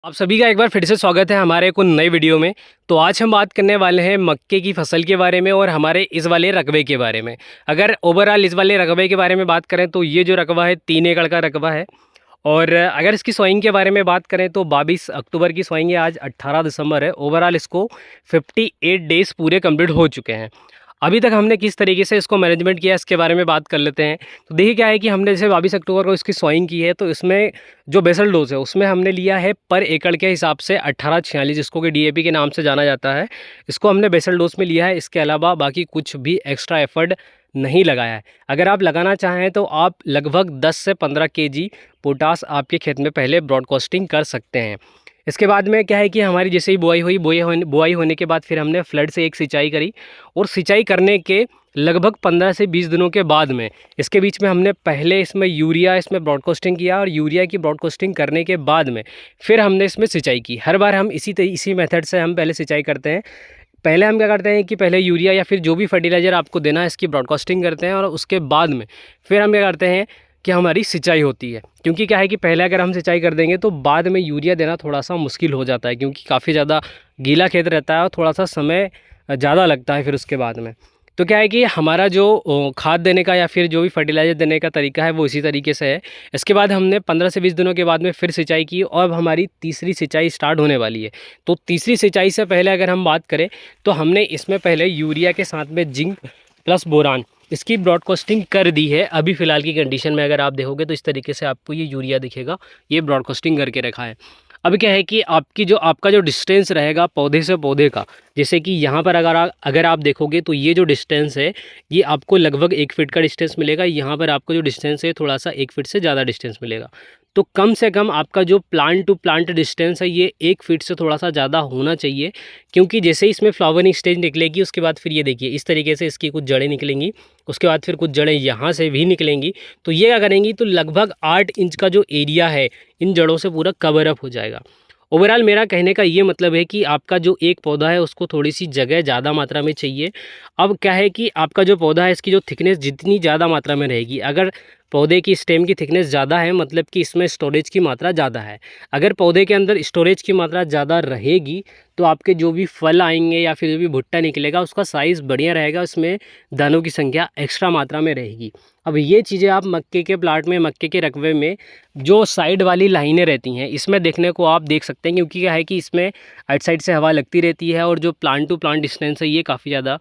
आप सभी का एक बार फिर से स्वागत है हमारे को नई वीडियो में। तो आज हम बात करने वाले हैं मक्के की फसल के बारे में और हमारे इस वाले रकबे के बारे में। अगर ओवरऑल इस वाले रकबे के बारे में बात करें तो ये जो रकबा है 3 एकड़ का रकबा है। और अगर इसकी सोइंग के बारे में बात करें तो 22 अक्टूबर की सोइंग है, आज 18 दिसंबर है। ओवरऑल इसको 58 डेज़ पूरे कंप्लीट हो चुके हैं। अभी तक हमने किस तरीके से इसको मैनेजमेंट किया इसके बारे में बात कर लेते हैं। तो देखिए क्या है कि हमने जैसे 22 अक्टूबर को इसकी सोइंग की है, तो इसमें जो बेसल डोज है उसमें हमने लिया है पर एकड़ के हिसाब से 1846, जिसको कि डीएपी के नाम से जाना जाता है। इसको हमने बेसल डोज में लिया है। इसके अलावा बाकी कुछ भी एक्स्ट्रा एफर्ट नहीं लगाया है। अगर आप लगाना चाहें तो आप लगभग 10 से 15 केजी पोटास आपके खेत में पहले ब्रॉडकास्टिंग कर सकते हैं। इसके बाद में क्या है कि हमारी जैसे ही बुआई होने के बाद फिर हमने फ्लड से एक सिंचाई करी, और सिंचाई करने के लगभग 15 से 20 दिनों के बाद में इसके बीच में हमने पहले इसमें यूरिया ब्रॉडकास्टिंग किया, और यूरिया की ब्रॉडकास्टिंग करने के बाद में फिर हमने इसमें सिंचाई की। हर बार हम इसी मेथड से हम पहले सिंचाई करते हैं। पहले हम क्या करते हैं कि पहले यूरिया या फिर जो भी फर्टिलाइज़र आपको देना है इसकी ब्रॉडकास्टिंग करते हैं, और उसके बाद में फिर हम क्या करते हैं कि हमारी सिंचाई होती है। क्योंकि क्या है कि पहले अगर हम सिंचाई कर देंगे तो बाद में यूरिया देना थोड़ा सा मुश्किल हो जाता है, क्योंकि काफ़ी ज़्यादा गीला खेत रहता है और थोड़ा सा समय ज़्यादा लगता है फिर उसके बाद में। तो क्या है कि हमारा जो खाद देने का या फिर जो भी फर्टिलाइज़र देने का तरीका है वो इसी तरीके से है। इसके बाद हमने 15 से 20 दिनों के बाद में फिर सिंचाई की, और अब हमारी तीसरी सिंचाई स्टार्ट होने वाली है। तो तीसरी सिंचाई से पहले अगर हम बात करें तो हमने इसमें पहले यूरिया के साथ में जिंक प्लस बोरान इसकी ब्रॉडकास्टिंग कर दी है। अभी फ़िलहाल की कंडीशन में अगर आप देखोगे तो इस तरीके से आपको ये यूरिया दिखेगा, ये ब्रॉडकास्टिंग करके रखा है। अब क्या है कि आपका जो डिस्टेंस रहेगा पौधे से पौधे का, जैसे कि यहाँ पर अगर आप देखोगे तो ये जो डिस्टेंस है ये आपको लगभग 1 फीट का डिस्टेंस मिलेगा। यहाँ पर आपको जो डिस्टेंस है थोड़ा सा 1 फीट से ज़्यादा डिस्टेंस मिलेगा। तो कम से कम आपका जो प्लांट टू प्लांट डिस्टेंस है ये 1 फीट से थोड़ा सा ज़्यादा होना चाहिए। क्योंकि जैसे ही इसमें फ्लावरिंग स्टेज निकलेगी उसके बाद फिर ये देखिए इस तरीके से इसकी कुछ जड़ें निकलेंगी, उसके बाद फिर कुछ जड़ें यहाँ से भी निकलेंगी। तो ये क्या करेंगी, तो लगभग 8 इंच का जो एरिया है इन जड़ों से पूरा कवर अप हो जाएगा। ओवरऑल मेरा कहने का ये मतलब है कि आपका जो एक पौधा है उसको थोड़ी सी जगह ज़्यादा मात्रा में चाहिए। अब क्या है कि आपका जो पौधा है इसकी जो थिकनेस जितनी ज़्यादा मात्रा में रहेगी, अगर पौधे की स्टेम की थिकनेस ज़्यादा है मतलब कि इसमें स्टोरेज की मात्रा ज़्यादा है। अगर पौधे के अंदर स्टोरेज की मात्रा ज़्यादा रहेगी तो आपके जो भी फल आएंगे या फिर जो भी भुट्टा निकलेगा उसका साइज़ बढ़िया रहेगा, उसमें दानों की संख्या एक्स्ट्रा मात्रा में रहेगी। अब ये चीज़ें आप मक्के के प्लाट में, मक्के के रकबे में जो साइड वाली लाइनें रहती हैं इसमें देखने को आप देख सकते हैं। क्योंकि क्या है कि इसमें आउट साइड से हवा लगती रहती है, और जो प्लांट टू प्लांट डिस्टेंस है ये काफ़ी ज़्यादा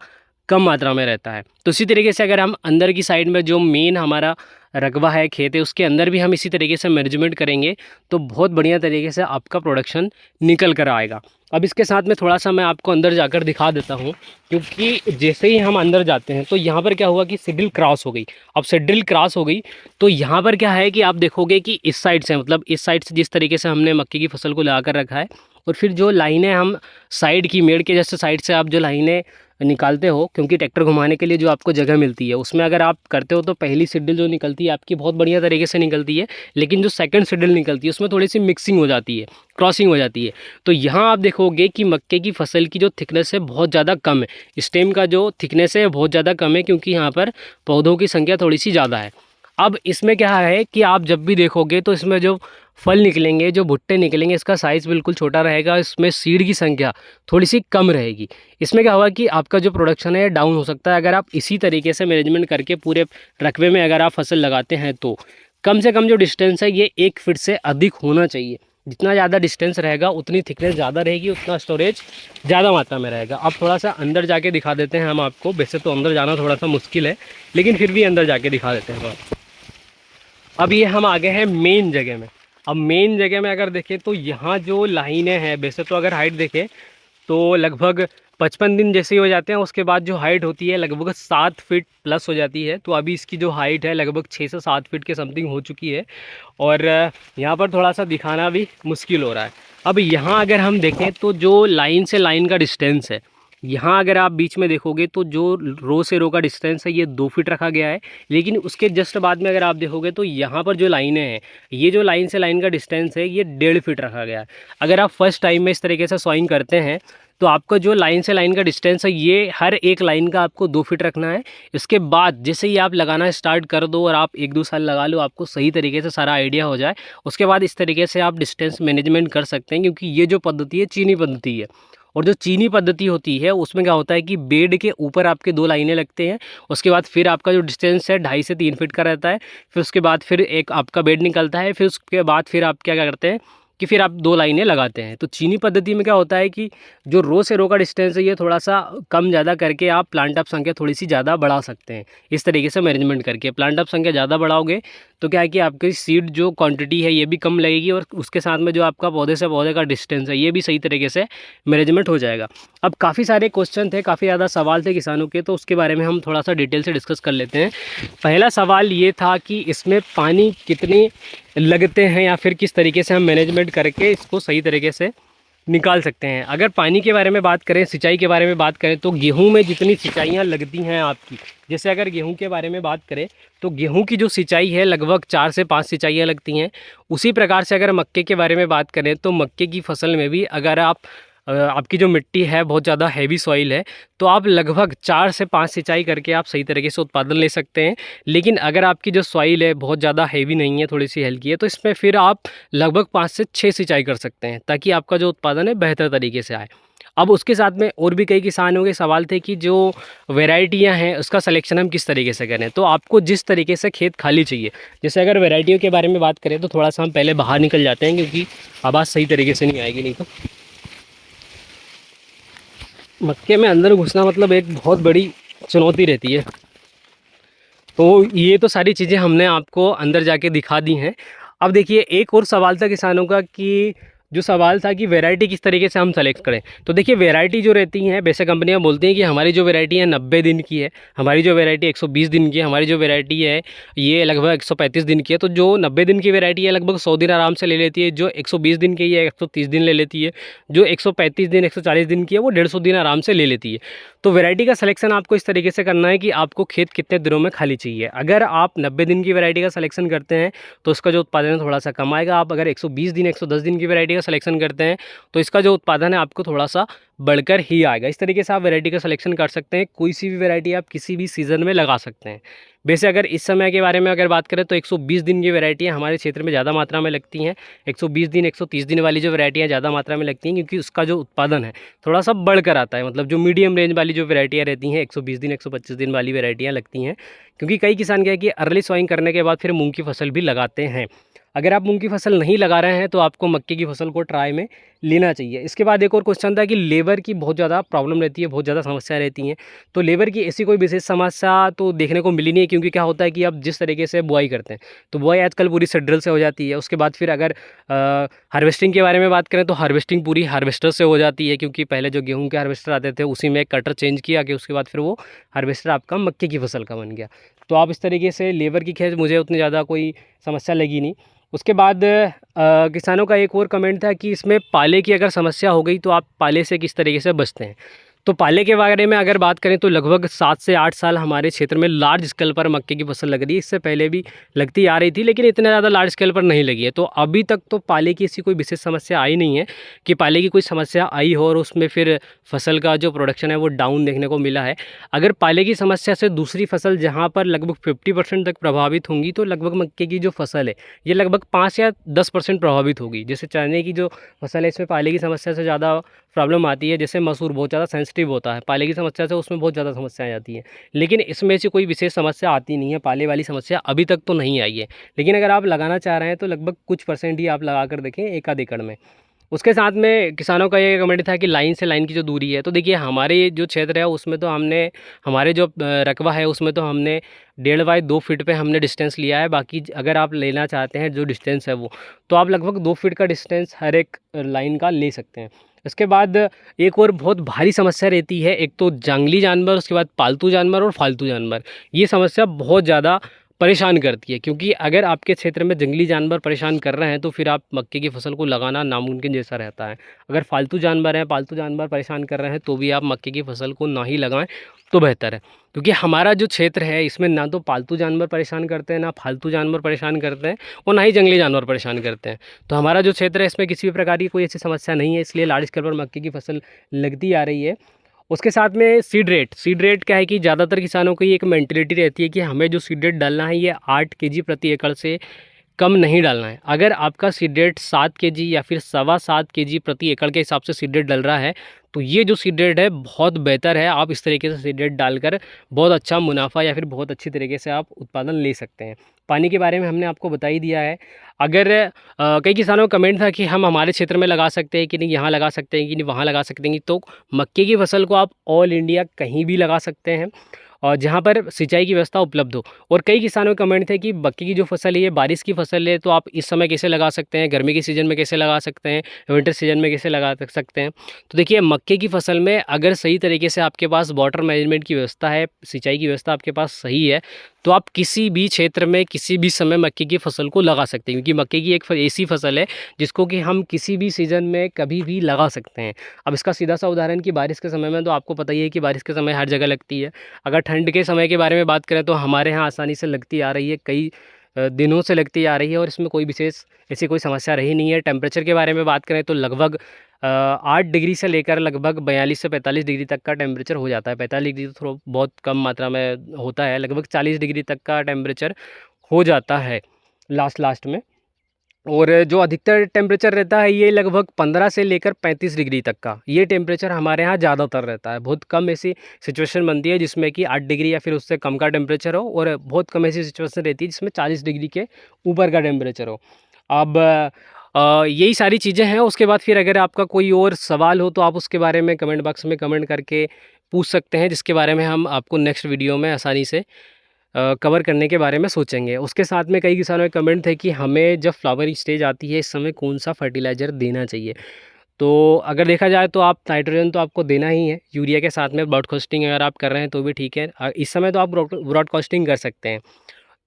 कम मात्रा में रहता है। तो इसी तरीके से अगर हम अंदर की साइड में जो मेन हमारा रकबा है, खेत है, उसके अंदर भी हम इसी तरीके से मैनेजमेंट करेंगे तो बहुत बढ़िया तरीके से आपका प्रोडक्शन निकल कर आएगा। अब इसके साथ में थोड़ा सा मैं आपको अंदर जाकर दिखा देता हूँ, क्योंकि जैसे ही हम अंदर जाते हैं तो यहाँ पर क्या हुआ कि सिडिल क्रॉस हो गई। अब सिडिल क्रॉस हो गई तो यहाँ पर क्या है कि आप देखोगे कि इस साइड से, मतलब इस साइड से जिस तरीके से हमने मक्के की फसल को लगा कर रखा है, और फिर जो लाइनें हम साइड की मेड़ के जैसे साइड से आप जो लाइनें निकालते हो, क्योंकि ट्रैक्टर घुमाने के लिए जो आपको जगह मिलती है उसमें अगर आप करते हो तो पहली सिडिल जो निकलती है आपकी बहुत बढ़िया तरीके से निकलती है। लेकिन जो सेकंड सिडिल निकलती है उसमें थोड़ी सी मिक्सिंग हो जाती है, क्रॉसिंग हो जाती है। तो यहाँ आप देखोगे कि मक्के की फसल की जो थिकनेस है बहुत ज़्यादा कम है, स्टेम का जो थिकनेस है बहुत ज़्यादा कम है, क्योंकि यहाँ पर पौधों की संख्या थोड़ी सी ज़्यादा है। अब इसमें क्या है कि आप जब भी देखोगे तो इसमें जो फल निकलेंगे, जो भुट्टे निकलेंगे, इसका साइज़ बिल्कुल छोटा रहेगा। इसमें सीड की संख्या थोड़ी सी कम रहेगी। इसमें क्या होगा कि आपका जो प्रोडक्शन है डाउन हो सकता है। अगर आप इसी तरीके से मैनेजमेंट करके पूरे रकबे में अगर आप फसल लगाते हैं तो कम से कम जो डिस्टेंस है ये 1 फीट से अधिक होना चाहिए। जितना ज़्यादा डिस्टेंस रहेगा उतनी थिकनेस ज़्यादा रहेगी, उतना स्टोरेज ज़्यादा मात्रा में रहेगा। अब थोड़ा सा अंदर जाके दिखा देते हैं हम आपको। वैसे तो अंदर जाना थोड़ा सा मुश्किल है, लेकिन फिर भी अंदर जाके दिखा देते हैं। अब ये हम आ गए हैं मेन जगह में। अब मेन जगह में अगर देखें तो यहाँ जो लाइनें हैं, वैसे तो अगर हाइट देखें तो लगभग 55 दिन जैसे ही हो जाते हैं उसके बाद जो हाइट होती है लगभग 7 फीट प्लस हो जाती है। तो अभी इसकी जो हाइट है लगभग 6 से 7 फीट के समथिंग हो चुकी है, और यहाँ पर थोड़ा सा दिखाना भी मुश्किल हो रहा है। अब यहाँ अगर हम देखें तो जो लाइन से लाइन का डिस्टेंस है यहाँ अगर आप बीच में देखोगे तो जो रो से रो का डिस्टेंस है ये 2 फीट रखा गया है, लेकिन उसके जस्ट बाद में अगर आप देखोगे तो यहाँ पर जो लाइनें हैं, ये जो लाइन से लाइन का डिस्टेंस है ये 1.5 फीट रखा गया है। अगर आप फर्स्ट टाइम में इस तरीके से सॉइंग करते हैं तो आपका जो लाइन से लाइन का डिस्टेंस है ये हर एक लाइन का आपको 2 फीट रखना है। इसके बाद जैसे ही आप लगाना स्टार्ट कर दो और आप 1-2 साल लगा लो, आपको सही तरीके से सारा आइडिया हो जाए, उसके बाद इस तरीके से आप डिस्टेंस मैनेजमेंट कर सकते हैं, क्योंकि ये जो पद्धति है चीनी पद्धति है। और जो चीनी पद्धति होती है उसमें क्या होता है कि बेड के ऊपर आपके 2 लाइनें लगते हैं, उसके बाद फिर आपका जो डिस्टेंस है 2.5 से 3 फीट का रहता है, फिर उसके बाद फिर एक आपका बेड निकलता है, फिर उसके बाद फिर आप क्या क्या करते हैं कि फिर आप 2 लाइनें लगाते हैं। तो चीनी पद्धति में क्या होता है कि जो रो से रो का डिस्टेंस है ये थोड़ा सा कम ज़्यादा करके आप प्लांट अप संख्या थोड़ी सी ज़्यादा बढ़ा सकते हैं। इस तरीके से मैनेजमेंट करके प्लांट अप संख्या ज़्यादा बढ़ाओगे तो क्या है कि आपकी सीड जो क्वांटिटी है ये भी कम लगेगी, और उसके साथ में जो आपका पौधे से पौधे का डिस्टेंस है ये भी सही तरीके से मैनेजमेंट हो जाएगा। अब काफ़ी सारे क्वेश्चन थे, काफ़ी ज़्यादा सवाल थे किसानों के, तो उसके बारे में हम थोड़ा सा डिटेल से डिस्कस कर लेते हैं। पहला सवाल ये था कि इसमें पानी कितने लगते हैं या फिर किस तरीके से हम मैनेजमेंट करके इसको सही तरीके से निकाल सकते हैं। अगर पानी के बारे में बात करें, सिंचाई के बारे में बात करें, तो गेहूं में जितनी सिंचाइयाँ लगती हैं आपकी, जैसे अगर गेहूं के बारे में बात करें तो गेहूं की जो सिंचाई है लगभग 4 से 5 सिंचाइयाँ लगती हैं। उसी प्रकार से अगर मक्के के बारे में बात करें तो मक्के की फसल में भी अगर आपकी जो मिट्टी है बहुत ज़्यादा हैवी सॉइल है तो आप लगभग 4 से 5 सिंचाई करके आप सही तरीके से उत्पादन ले सकते हैं। लेकिन अगर आपकी जो सॉइल है बहुत ज़्यादा हैवी नहीं है, थोड़ी सी हल्की है, तो इसमें फिर आप लगभग 5 से 6 सिंचाई कर सकते हैं ताकि आपका जो उत्पादन है बेहतर तरीके से आए। अब उसके साथ में और भी कई किसानों के सवाल थे कि जो वैरायटियां हैं उसका सिलेक्शन हम किस तरीके से करें। तो आपको जिस तरीके से खेत खाली चाहिए, जैसे अगर वैरायटियों के बारे में बात करें तो थोड़ा सा हम पहले बाहर निकल जाते हैं क्योंकि आवाज़ सही तरीके से नहीं आएगी नहीं तो। मक्के में अंदर घुसना मतलब एक बहुत बड़ी चुनौती रहती है। तो ये तो सारी चीज़ें हमने आपको अंदर जाके दिखा दी हैं। अब देखिए एक और सवाल था किसानों का कि जो सवाल था कि वैरायटी किस तरीके से हम सेलेक्ट करें। तो देखिए वैरायटी जो रहती हैं, वैसे कंपनियां बोलती हैं कि हमारी जो वैरायटी है 90 दिन की है, हमारी जो वैरायटी 120 दिन की है, हमारी जो वैरायटी है ये लगभग 135 दिन की है। तो जो 90 दिन की वैरायटी है लगभग 100 दिन आराम से ले लेती है, जो 120 दिन की है 130 दिन ले लेती है, जो 135 दिन 140 दिन की है वो 150 दिन आराम से ले लेती है। तो वैरायटी का सिलेक्शन आपको इस तरीके से करना है कि आपको खेत कितने दिनों में खाली चाहिए। अगर आप 90 दिन की वैरायटी का सिलेक्शन करते हैं तो उसका जो उत्पादन है थोड़ा सा कम आएगा। आप अगर 120 दिन 110 दिन की वैरायटी का सिलेक्शन करते हैं तो इसका जो उत्पादन है आपको थोड़ा सा बढ़कर ही आएगा। इस तरीके से आप वैरायटी का सिलेक्शन कर सकते हैं। कोई सी भी वैरायटी आप किसी भी सीज़न में लगा सकते हैं। वैसे अगर इस समय के बारे में अगर बात करें तो 120 दिन की वैरायटियाँ हमारे क्षेत्र में ज़्यादा मात्रा में लगती हैं। 120 दिन 130 दिन वाली जो वैरायटियाँ ज़्यादा मात्रा में लगती हैं क्योंकि उसका जो उत्पादन है थोड़ा सा बढ़कर आता है। मतलब जो मीडियम रेंज वाली जो वैरायटियाँ रहती हैं 120 दिन 125 दिन वाली वैरायटियाँ लगती हैं, क्योंकि कई किसान क्या है कि अर्ली सॉइंग करने के बाद फिर मूँग की फसल भी लगाते हैं। अगर आप मूंग की फसल नहीं लगा रहे हैं तो आपको मक्के की फसल को ट्राई में लेना चाहिए। इसके बाद एक और क्वेश्चन था कि लेबर की बहुत ज़्यादा प्रॉब्लम रहती है, बहुत ज़्यादा समस्या रहती हैं। तो लेबर की ऐसी कोई विशेष समस्या तो देखने को मिली नहीं है, क्योंकि क्या होता है कि आप जिस तरीके से बुआई करते हैं तो बुआई आजकल पूरी सीडड्रिल से हो जाती है। उसके बाद फिर अगर हार्वेस्टिंग के बारे में बात करें तो हार्वेस्टिंग पूरी हार्वेस्टर से हो जाती है, क्योंकि पहले जो गेहूँ के हार्वेस्टर आते थे उसी में कटर चेंज किया कि उसके बाद फिर वो हार्वेस्टर आपका मक्के की फसल का बन गया। तो आप इस तरीके से लेबर की खैर मुझे उतनी ज़्यादा कोई समस्या लगी नहीं। उसके बाद किसानों का एक और कमेंट था कि इसमें पाले की अगर समस्या हो गई तो आप पाले से किस तरीके से बचते हैं। तो पाले के बारे में अगर बात करें तो लगभग 7 से 8 साल हमारे क्षेत्र में लार्ज स्केल पर मक्के की फसल लग रही है। इससे पहले भी लगती आ रही थी लेकिन इतना ज़्यादा लार्ज स्केल पर नहीं लगी है। तो अभी तक तो पाले की ऐसी कोई विशेष समस्या आई नहीं है कि पाले की कोई समस्या आई हो और उसमें फिर फसल का जो प्रोडक्शन है वो डाउन देखने को मिला है। अगर पाले की समस्या से दूसरी फसल जहाँ पर लगभग 50% तक प्रभावित होंगी तो लगभग मक्के की जो फसल है ये लगभग 5 या 10% प्रभावित होगी। जैसे चने की जो फसल है इसमें पाले की समस्या से ज़्यादा प्रॉब्लम आती है। जैसे मसूर बहुत ज़्यादा सेंसिटिव होता है, पाले की समस्या से उसमें बहुत ज़्यादा समस्याएं आती हैं, लेकिन इसमें से कोई विशेष समस्या आती नहीं है। पाले वाली समस्या अभी तक तो नहीं आई है, लेकिन अगर आप लगाना चाह रहे हैं तो लगभग कुछ % ही आप लगा कर देखें एक आध एकड़ में। उसके साथ में किसानों का ये कमेंट था कि लाइन से लाइन की जो दूरी है, तो देखिए हमारे जो क्षेत्र है उसमें तो हमने हमारे जो रकबा है उसमें तो हमने 1.5 बाई 2 फीट पे हमने डिस्टेंस लिया है। बाकी अगर आप लेना चाहते हैं जो डिस्टेंस है वो तो आप लगभग 2 फीट का डिस्टेंस हर एक लाइन का ले सकते हैं। उसके बाद एक और बहुत भारी समस्या रहती है, एक तो जंगली जानवर, उसके बाद पालतू जानवर और फालतू जानवर। ये समस्या बहुत ज़्यादा परेशान करती है। क्योंकि अगर आपके क्षेत्र में जंगली जानवर परेशान कर रहे हैं तो फिर आप मक्के की फसल को लगाना नामुमकिन जैसा रहता है। अगर पालतू जानवर हैं, पालतू जानवर परेशान कर रहे हैं तो भी आप मक्के की फसल को ना ही लगाएं तो बेहतर है। क्योंकि हमारा जो क्षेत्र है इसमें ना तो पालतू जानवर परेशान करते हैं, ना फालतू जानवर परेशान करते हैं और ना ही जंगली जानवर परेशान करते हैं। तो हमारा जो क्षेत्र है इसमें किसी भी प्रकार की कोई ऐसी समस्या नहीं है, इसलिए लार्ज स्केल पर मक्के की फसल लगती आ रही है। उसके साथ में सीड रेट क्या है कि ज़्यादातर किसानों की एक मेंटेलिटी रहती है कि हमें जो सीड रेट डालना है ये 8 केजी प्रति एकड़ से कम नहीं डालना है। अगर आपका सीड रेट 7 केजी या फिर 7.25 केजी प्रति एकड़ के हिसाब से सीड रेट डल रहा है तो ये जो सीड रेट है बहुत बेहतर है। आप इस तरीके से सीड रेट डालकर बहुत अच्छा मुनाफा या फिर बहुत अच्छी तरीके से आप उत्पादन ले सकते हैं। पानी के बारे में हमने आपको बता ही दिया है। अगर कई किसानों का कमेंट था कि हम हमारे क्षेत्र में लगा सकते हैं कि नहीं, यहाँ लगा सकते हैं कि नहीं, वहाँ लगा सकते हैं, तो मक्के की फसल को आप ऑल इंडिया कहीं भी लगा सकते हैं और जहाँ पर सिंचाई की व्यवस्था उपलब्ध हो। और कई किसानों का कमेंट थे कि मक्के की जो फसल है ये बारिश की फसल है, तो आप इस समय कैसे लगा सकते हैं, गर्मी के सीज़न में कैसे लगा सकते हैं, विंटर सीजन में कैसे लगा सकते हैं। तो देखिए मक्के की फसल में अगर सही तरीके से आपके पास वाटर मैनेजमेंट की व्यवस्था है, सिंचाई की व्यवस्था आपके पास सही है, तो आप किसी भी क्षेत्र में किसी भी समय मक्के की फसल को लगा सकते हैं। क्योंकि मक्के की एक ऐसी फसल है जिसको कि हम किसी भी सीज़न में कभी भी लगा सकते हैं। अब इसका सीधा सा उदाहरण कि बारिश के समय में तो आपको पता ही है कि बारिश के समय हर जगह लगती है। अगर ठंड के समय के बारे में बात करें तो हमारे यहाँ आसानी से लगती आ रही है, कई दिनों से लगती आ रही है और इसमें कोई विशेष ऐसी कोई समस्या रही नहीं है। टेम्परेचर के बारे में बात करें तो लगभग 8 डिग्री से लेकर लगभग 42 से 45 डिग्री तक का टेम्परेचर हो जाता है। 45 डिग्री तो थोड़ा बहुत कम मात्रा में होता है, लगभग 40 डिग्री तक का टेम्परेचर हो जाता है लास्ट में। और जो अधिकतर टेम्परेचर रहता है ये लगभग 15 से लेकर 35 डिग्री तक का ये टेम्परेचर हमारे यहाँ ज़्यादातर रहता है। बहुत कम ऐसी सिचुएशन बनती है जिसमें कि 8 डिग्री या फिर उससे कम का टेम्परेचर हो, और बहुत कम ऐसी सिचुएशन रहती है जिसमें 40 डिग्री के ऊपर का टेम्परेचर हो। अब यही सारी चीज़ें हैं। उसके बाद फिर अगर आपका कोई और सवाल हो तो आप उसके बारे में कमेंट बॉक्स में कमेंट करके पूछ सकते हैं, जिसके बारे में हम आपको नेक्स्ट वीडियो में आसानी से कवर करने के बारे में सोचेंगे। उसके साथ में कई किसानों के कमेंट थे कि हमें जब फ्लावर स्टेज आती है इस समय कौन सा फर्टिलाइज़र देना चाहिए। तो अगर देखा जाए तो आप नाइट्रोजन तो आपको देना ही है, यूरिया के साथ में ब्रॉडकास्टिंग अगर आप कर रहे हैं तो भी ठीक है। इस समय तो आप ब्रॉडकास्टिंग कर सकते हैं।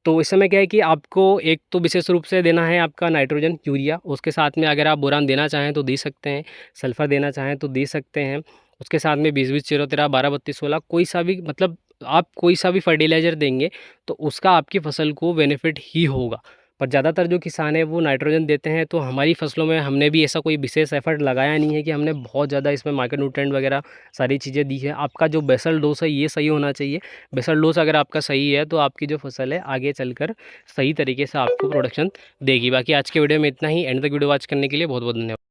तो इस समय क्या है कि आपको एक तो विशेष रूप से देना है आपका नाइट्रोजन, यूरिया। उसके साथ में अगर आप बोरान देना चाहें तो दे सकते हैं, सल्फ़र देना चाहें तो दे सकते हैं। उसके साथ में 20-20-13, 12-32-16 कोई सा भी, मतलब आप कोई सा भी फर्टिलाइज़र देंगे तो उसका आपकी फ़सल को बेनिफिट ही होगा। पर ज़्यादातर जो किसान हैं वो नाइट्रोजन देते हैं। तो हमारी फ़सलों में हमने भी ऐसा कोई विशेष एफ़र्ट लगाया नहीं है कि हमने बहुत ज़्यादा इसमें माइक्रो न्यूट्रिएंट वगैरह सारी चीज़ें दी है। आपका जो बेसल डोज़ है ये सही होना चाहिए। बेसल डोज़ अगर आपका सही है तो आपकी जो फ़सल है आगे चलकर सही तरीके से आपको प्रोडक्शन देगी। बाकी आज के वीडियो में इतना ही। एंड तक वीडियो वॉच करने के लिए बहुत बहुत धन्यवाद।